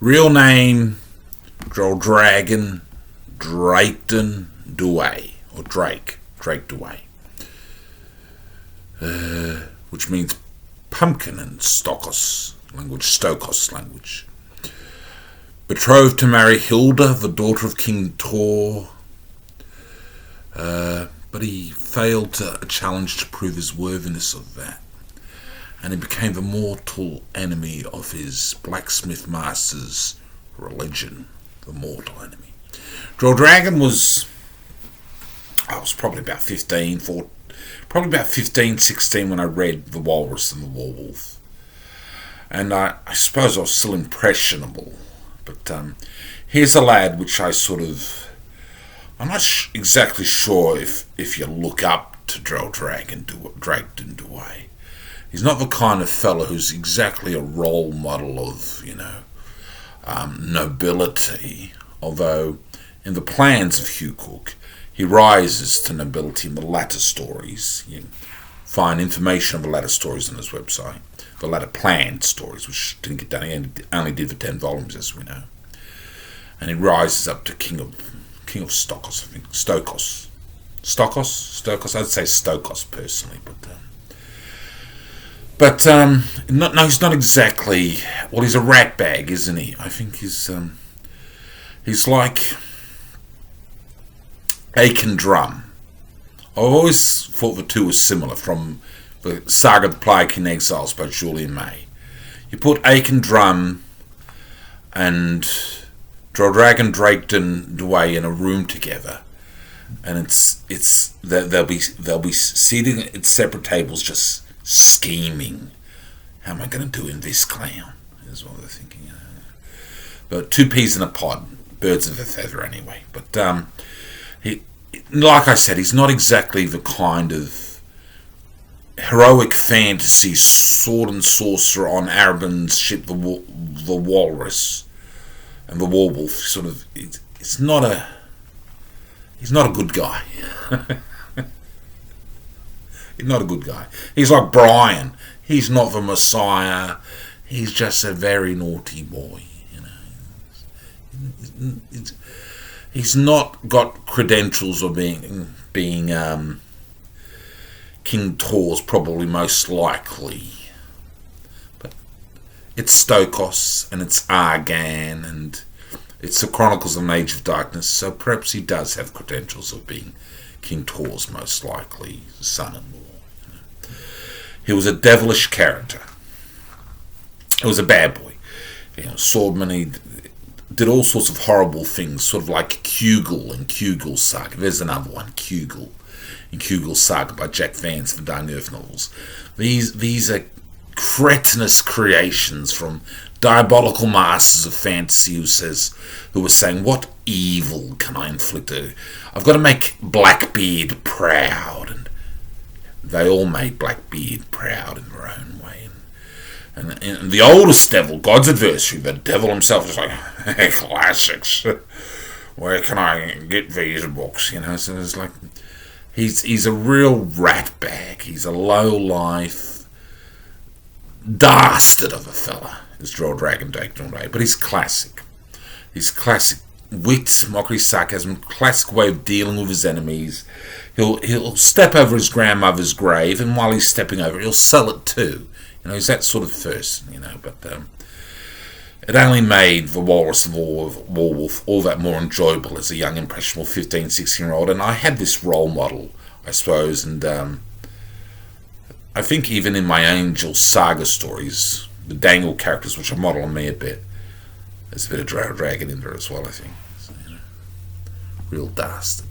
Real name, Dreldragon, Drakedon, Douay, or Drake Douay, which means pumpkin in Stokos language. Betrothed to marry Hilda, the daughter of King Tor, but he failed a challenge to prove his worthiness of that, and he became the mortal enemy of his blacksmith master's religion, the mortal enemy. Dreldragon was probably about 15, 16 when I read The Walrus and the Werewolf. And I suppose I was still impressionable. But here's a lad which I'm not exactly sure if you look up to Dreldragon, Drakedon, Douay. He's not the kind of fellow who's exactly a role model of, nobility, although in the plans of Hugh Cook, he rises to nobility in the latter stories. You can find information on the latter stories on his website. The latter planned stories, which didn't get done. He only did the 10 volumes, as we know. And he rises up to King of Stokos, I think. Stokos. I'd say Stokos personally, but he's not exactly. Well, he's a rat bag, isn't he? I think he's like Aiken Drum. I've always thought the two were similar from the Saga of the Plague King Exiles by Julian May. You put Aiken Drum and Dreldragon, Drakedon, Douay in a room together, and they'll be seated at separate tables, just scheming. How am I going to do in this clown? Is what they're thinking. But two peas in a pod, birds of a feather, anyway. But like I said, he's not exactly the kind of heroic fantasy sword and sorcerer on Araban's ship, the Walrus and the Werewolf. He's not a good guy. He's not a good guy. He's like Brian. He's not the Messiah. He's just a very naughty boy. He's not got credentials of being King Tor's probably most likely. But it's Stokos and it's Argan and it's the Chronicles of an Age of Darkness, so perhaps he does have credentials of being King Tor's most likely son-in-law. He was a devilish character. He was a bad boy. Swordman, he did all sorts of horrible things, sort of like Kugel in Kugel's Saga. There's another one, Kugel, in Kugel's Saga by Jack Vance, the Dying Earth novels. These are cretinous creations from diabolical masters of fantasy who were saying, what evil can I inflict? I've got to make Blackbeard proud. And they all made Blackbeard proud in their own way. And the oldest devil, God's adversary, the devil himself, is like, hey, classics. Where can I get these books? So it's like, he's a real rat bag. He's a low life dastard of a fella, is Dreldragon, Drakedon, but he's classic. He's classic wit, mockery, sarcasm, classic way of dealing with his enemies. He'll step over his grandmother's grave, and while he's stepping over it, he'll sell it too. He's that sort of person, but it only made The Walrus and the Werewolf all that more enjoyable as a young, impressionable 15, 16-year-old. And I had this role model, I suppose, and I think even in my Angel Saga stories, the Dangle characters, which are model on me a bit, there's a bit of Dreldragon in there as well, I think. So, real dastard.